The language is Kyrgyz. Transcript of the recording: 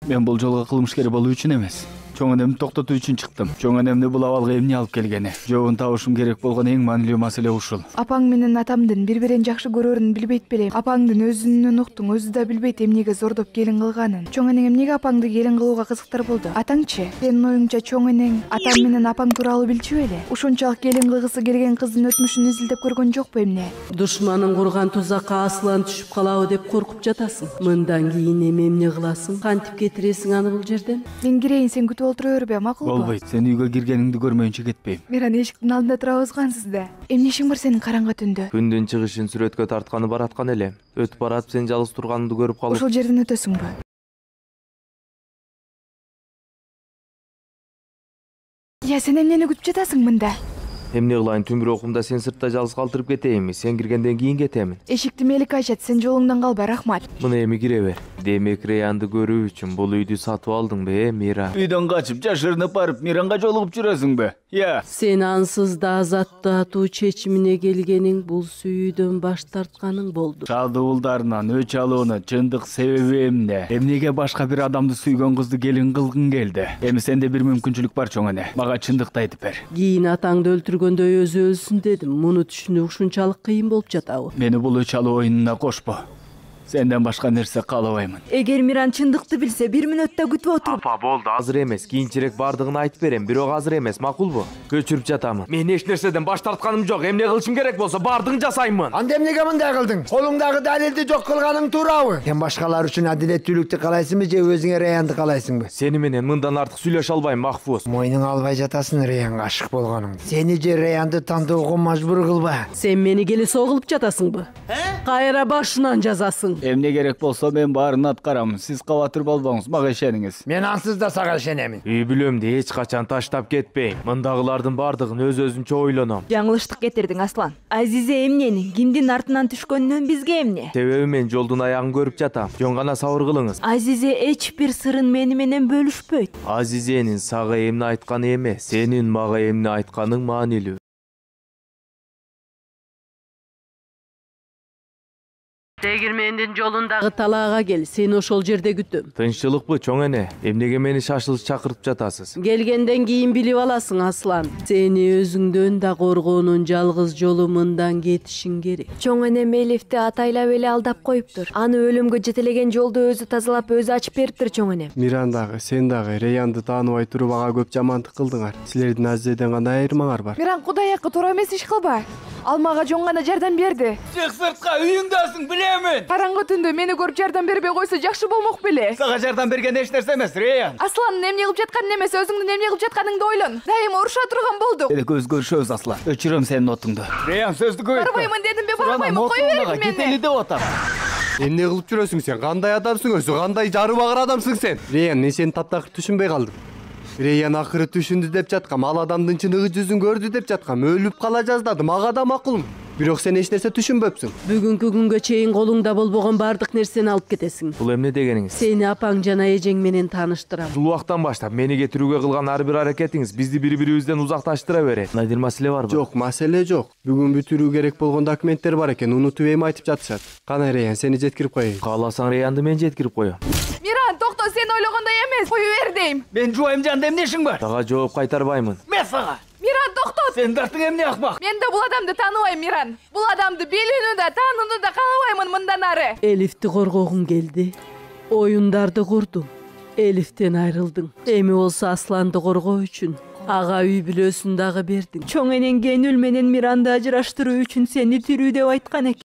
Мен бул жолго кылмышкер болуу үчүн эмес, чоң энемди токтотуу үчүн чыктым. Чоң энемди бул абалга эмне алып келгени, жообун табышым керек болгон эң маанилүү маселе ушул. Апаң менен атамдын бири-бирин жакшы көрөрүн билбейт белем. Апаңдын өзүнүн уктуң, өзү да билбейт эмнеге зордоп келин кылганын. Чоң энең эмнеге апаңды келин кылууга кызыктар болду? Атаңчы? Сенин оюңча чоң энең атам менен апаң тууралуу билчү беле? Ушунчалык келин кылгысы келген кыздын өтмүшүн изилдеп көргөн жокпу эмне? Душманын курган тузакка Аслан түшүп калабы деп коркуп жатасың. Мындан кийин эмне кыласың? Кантип кетиресиң аны бул жерден? Мен кирейин, сен күтүп отура бербе, макулбу? Болбойт. Сен үйгө киргениңди көрмөйүнчө кетпейм. Миран, эшиктин алдында тура озгансыз да. Эмне ишиң бар сенин караңгы түндө? Күндүн чыгышын сүрөткө тартканы бараткан эле. Өтүп баратып сен жалгыз турганыңды көрүп калып. Ошол жерден өтөсүңбү? Я, сен эмнени күтүп жатасың мында? Эмне кылайын, түнбүр окумда сен сыртта жалгыз калтырып кетейинби? Сен киргенден кийин кетемин. Эшикти Мелик ачат, сен жолуңдан калба, рахмат. Мына эми кире бер. Демек Реянды көрүү үчүн бул үйдү сатып алдыңбы, Мира? Үйдөн качып, жашырынып барып, Миранга жолугуп жүрөсүңбү? Я. Сен ансыз да азаттатуу чечимине келгениң бул сүйүүдөн баш тартканың болду. Чалдуулдарынан өч алууну чындык себеби эмне? Эмнеге башка бир адамды сүйгөн кызды келин кылгың келди? Эми сенде бир мүмкүнчүлүк бар, чоң эне. Мага чындыкты айтып бер. Кийин атаңды өлтүргөндөй өзү өлсүн дедим. Муну түшүнүү ушунчалык кыйын болуп жатабы? Мени бул өч алуу оюнуна кошпо. Сенден башка нерсе каалабаймын. Эгер Миран чындыкты билсе, 1 мүнөттө күтүп отуруп. Апа, болду, азыр эмес. Кийинчерээк бардыгын айтып берем, бирок азыр эмес, макулбу? Көчүрүп жатамын. Мен эч нерседен баш тартканым жок. Эмне кылышым керек болсо, бардыгын жасаймын. Анда эмнеге мындай кылдың? Колуңдагы далилди жок кылганың туурабы? Сен башкалар үчүн адилеттүүлүктү каалайсыңбы же өзүңө Реянды каалайсыңбы? Сени менен мындан артык сүйлөшө албайм, Махфуз. Мойнуң албай жатасың Реянга ашык болгонуңду. Сени же Реянды тандоого мажбур кылба. Сен мени келе согулуп жатасыңбы? Кайра башынан жазасың. Эмне керек болсо мен баарын аткарам. Сиз кабатыр болбоңуз, мага ишениңиз. Мен ансыз да сага ишенемин. Үй бүлөмдү эч качан таштап кетпейм. Мындагылардын бардыгын өз-өзүнчө ойлоном. Жаңылыштык кетирдиң, Аслан. Азизе эмнени? Кимдин артынан түшкөнүнөн бизге эмне? Себеби мен жолдун аягын көрүп жатам. Жөн гана сабыр кылыңыз. Азизе эч бир сырын мени менен бөлүшпөйт. Азизенин сага эмне айтканы эмес, сенин мага эмне айтканың маанилүү. Тегирмендин жолундагы талаага кел, сени ошол жерде күтөм. Тынччылыкпы, чоң эне? Эмнеге мени шашылыш чакыртып жатасыз? Келгенден кийин билип аласың, Аслан. Сени өзүңдөн да коргоонун жалгыз жолу мындан кетишиң керек. Чоң эне Мелифти атайлап эле алдап коюптур. Аны өлүмгө жетелеген жолду өзү тазалап, өзү ачып бериптир, чоң эне. Миран дагы, сен дагы Реянды тааныбай туруп ага көп жамандык кылдыңар. Силердин Азизеден гана айырмаңар бар. Миран, Кудайакка туура эмес иш кылба. Ал мага жөн гана жардам берди. Чык сыртка, үйүңдөсүң, билемин. Караңгы түндө мени көрүп жардам бербей койсо жакшы болмок беле? Сага жардам берген эч нерсе эмес, Реян. Асландын эмне кылып жатканын эмес, өзүңдүн эмне кылып жатканыңды ойлон. Дайыма уруша турган болдук. Элек өзгөрүшөбүз, Аслан. Өчүрөм сенин отуңду. Реян, сөздү көбөйтпө. Барбаймын дедимби, барбаймын, кой берип мени. Кетели деп атам. Эмне кылып жүрөсүң сен? Кандай адамсың өзү? Кандай жары багыр адамсың сен? Реян, мен сени таптакыр түшүнбөй калдым. Реян акыры түшүндү деп жаткам, ал адамдын чыныгы жүзүн көрдү деп жаткам, өлүп кала жаздадым, ага да макулум. Бирок сен эч нерсе түшүнбөпсүң. Бүгүнкү күнгө чейин колуңда болбогон бардык нерсени алып кетесиң. Бул эмне дегениңиз? Сени апаң жана эжең менен тааныштырам. Бул убактан баштап мени кетирүүгө кылган ар бир аракетиңиз бизди бири-бирибизден узакташтыра берет. Мындай маселе барбы? Жок, маселе жок. Бүгүн бүтүрүү керек болгон документтер бар экен, унутуп эми айтып жатышат. Кана Реян, сени жеткирип коеюн. Кааласаң Реянды мен жеткирип коем. Миран, токто, сен ойлогондой эмес. Кою бер дейм. Мен жубайым жанда эмне ишиң бар? Сага жооп кайтарбаймын. Мен сага. Миран, токтот. Сен дартың эмне акмак? Мен да бул адамды тааныбайм, Миран. Бул адамды билүүнү да, таанууну да каалабаймын мындан ары. Элифти коргогуң келди. Оюндарды курдуң. Элифтен айрылдың. Эми болсо Асланды коргоо үчүн ага үй бүлөсүн дагы бердиң. Чоң энең Генүл менен Миранды ажыраштыруу үчүн сени тирүү деп айткан экен.